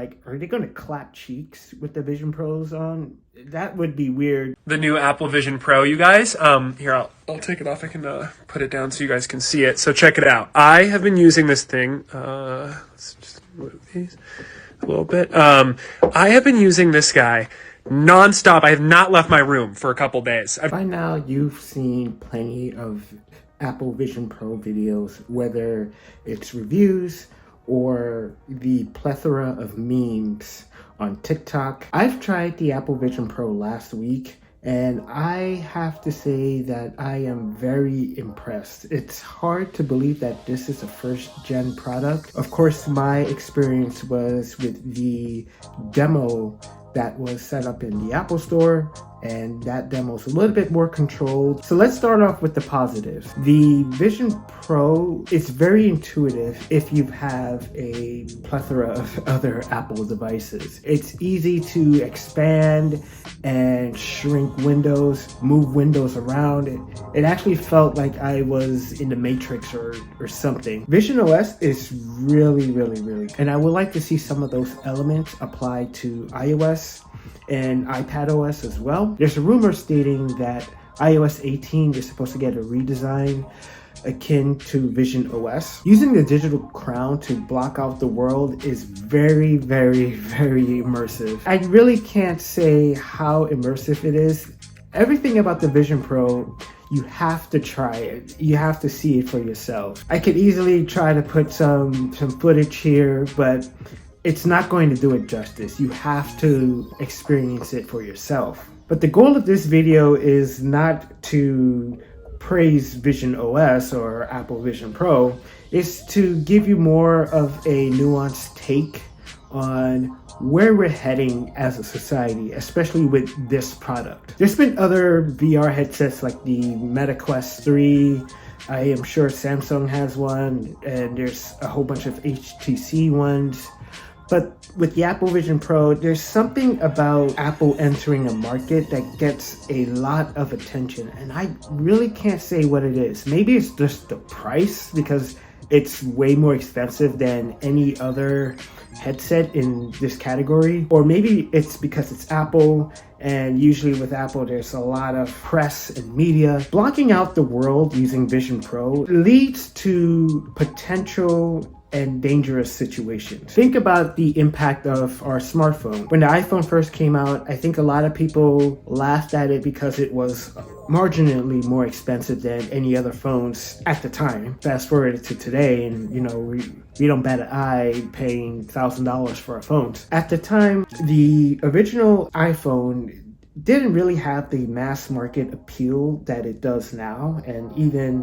Like, are they going to clap cheeks with the Vision Pros on? That would be weird. The new Apple Vision Pro, you guys. Here, I'll take it off. I can put it down so you guys can see it. So check it out. I have been using this thing. Let's just move these a little bit. I have been using this guy nonstop. I have not left my room for a couple days. By now, you've seen plenty of Apple Vision Pro videos, whether it's reviews or the plethora of memes on TikTok. I've tried the Apple Vision Pro last week, and I have to say that I am very impressed. It's hard to believe that this is a first-gen product. Of course, my experience was with the demo that was set up in the Apple Store, and that demo is a little bit more controlled. So let's start off with the positives. The Vision Pro is very intuitive if you have a plethora of other Apple devices. It's easy to expand and shrink windows, move windows around. It actually felt like I was in the Matrix or something. Vision OS is really, and I would like to see some of those elements applied to iOS and iPadOS as well. There's a rumor stating that iOS 18 is supposed to get a redesign akin to Vision OS. Using the digital crown to block out the world is very immersive. I really can't say how immersive it is. Everything about the Vision Pro, you have to try it. You have to see it for yourself. I could easily try to put some footage here, but it's not going to do it justice. You have to experience it for yourself. But the goal of this video is not to praise Vision OS or Apple Vision Pro. It's to give you more of a nuanced take on where we're heading as a society, especially with this product. There's been other VR headsets like the Meta Quest 3. I am sure Samsung has one, and there's a whole bunch of HTC ones. But with the Apple Vision Pro, there's something about Apple entering a market that gets a lot of attention, and I really can't say what it is. Maybe it's just the price, because it's way more expensive than any other headset in this category. Or maybe it's because it's Apple, and usually with Apple there's a lot of press and media. Blocking out the world using Vision Pro leads to potential and dangerous situations. Think about the impact of our smartphone. When the iPhone first came out, I think a lot of people laughed at it because it was marginally more expensive than any other phones at the time. Fast forward to today, and we don't bat an eye paying $1,000 for our phones. At the time, the original iPhone didn't really have the mass market appeal that it does now, and even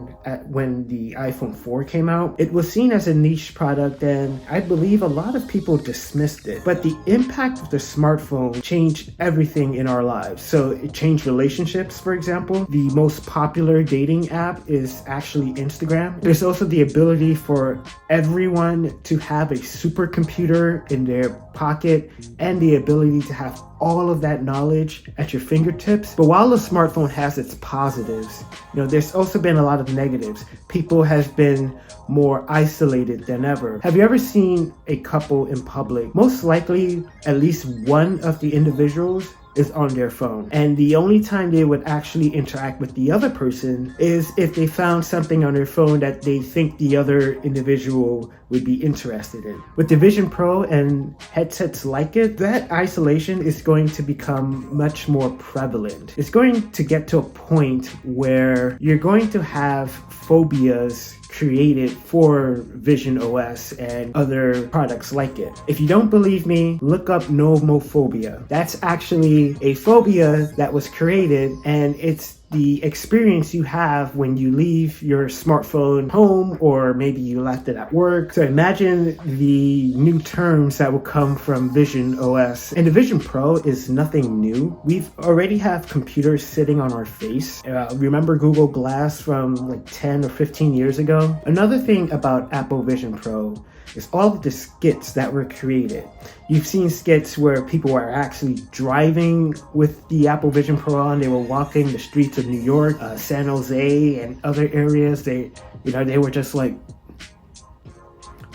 when the iPhone 4 came out, it was seen as a niche product, and I believe a lot of people dismissed it. But the impact of the smartphone changed everything in our lives. So it changed relationships, for example. The most popular dating app is actually Instagram. There's also the ability for everyone to have a supercomputer in their pocket and the ability to have all of that knowledge at your fingertips. But while the smartphone has its positives, there's also been a lot of negatives. People have been more isolated than ever. Have you ever seen a couple in public? Most likely, at least one of the individuals is on their phone, and the only time they would actually interact with the other person is if they found something on their phone that they think the other individual would be interested in. With the Vision Pro and headsets like it, that isolation is going to become much more prevalent. It's going to get to a point where you're going to have phobias created for Vision OS and other products like it. If you don't believe me, look up nomophobia. That's actually a phobia that was created, and it's the experience you have when you leave your smartphone home, or maybe you left it at work. So imagine the new terms that will come from Vision OS. And the Vision Pro is nothing new. We've already have computers sitting on our face. Remember Google Glass from like 10 or 15 years ago? Another thing about Apple Vision Pro is all of the skits that were created. You've seen skits where people were actually driving with the Apple Vision Pro on. They were walking the streets of New York, San Jose, and other areas. They were just like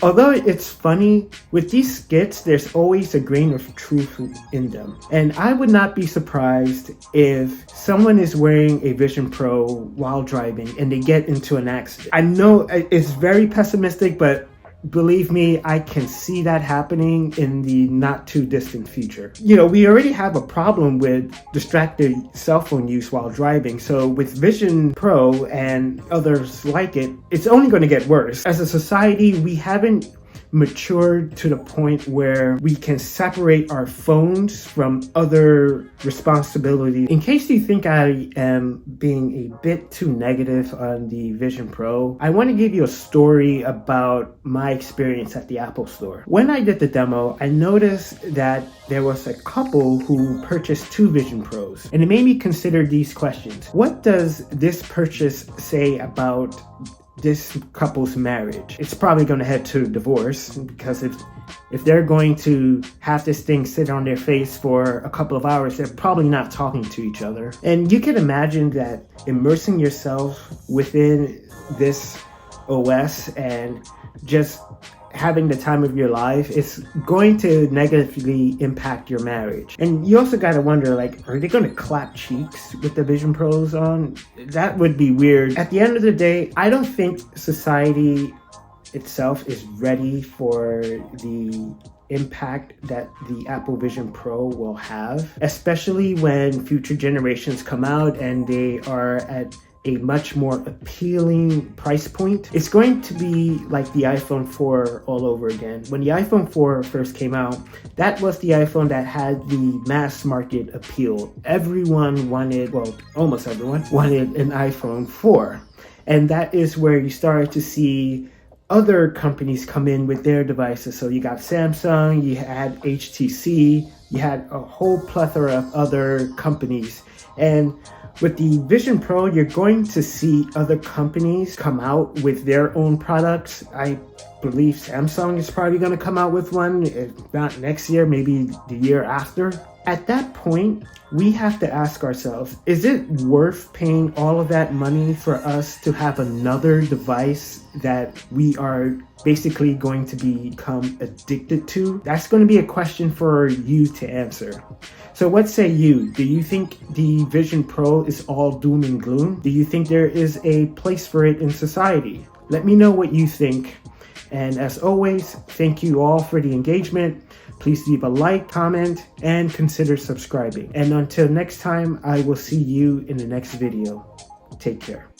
Although it's funny, with these skits, there's always a grain of truth in them. And I would not be surprised if someone is wearing a Vision Pro while driving and they get into an accident. I know it's very pessimistic, but believe me, I can see that happening in the not too distant future. You know, we already have a problem with distracted cell phone use while driving. So with Vision Pro and others like it, it's only going to get worse. As a society, we haven't matured to the point where we can separate our phones from other responsibilities. In case you think I am being a bit too negative on the Vision Pro, I want to give you a story about my experience at the Apple Store. When I did the demo, I noticed that there was a couple who purchased 2 Vision Pros, and it made me consider these questions. What does this purchase say about this couple's marriage? It's probably going to head to divorce, because if they're going to have this thing sit on their face for a couple of hours, they're probably not talking to each other. And you can imagine that immersing yourself within this OS and just having the time of your life is going to negatively impact your marriage. And you also got to wonder, like, are they going to clap cheeks with the Vision Pros on? That would be weird. At the end of the day, I don't think society itself is ready for the impact that the Apple Vision Pro will have, especially when future generations come out and they are at a much more appealing price point. It's going to be like the iPhone 4 all over again. When the iPhone 4 first came out, that was the iPhone that had the mass market appeal. Everyone wanted, well, almost everyone wanted an iPhone 4. And that is where you started to see other companies come in with their devices. So you got Samsung, you had HTC, you had a whole plethora of other companies. And with the Vision Pro, you're going to see other companies come out with their own products. I believe Samsung is probably going to come out with one, if not next year, maybe the year after. At that point, we have to ask ourselves, is it worth paying all of that money for us to have another device that we are basically going to become addicted to? That's going to be a question for you to answer. So what say you? Do you think the Vision Pro is all doom and gloom? Do you think there is a place for it in society? Let me know what you think. And as always, thank you all for the engagement. Please leave a like, comment, and consider subscribing. And until next time, I will see you in the next video. Take care.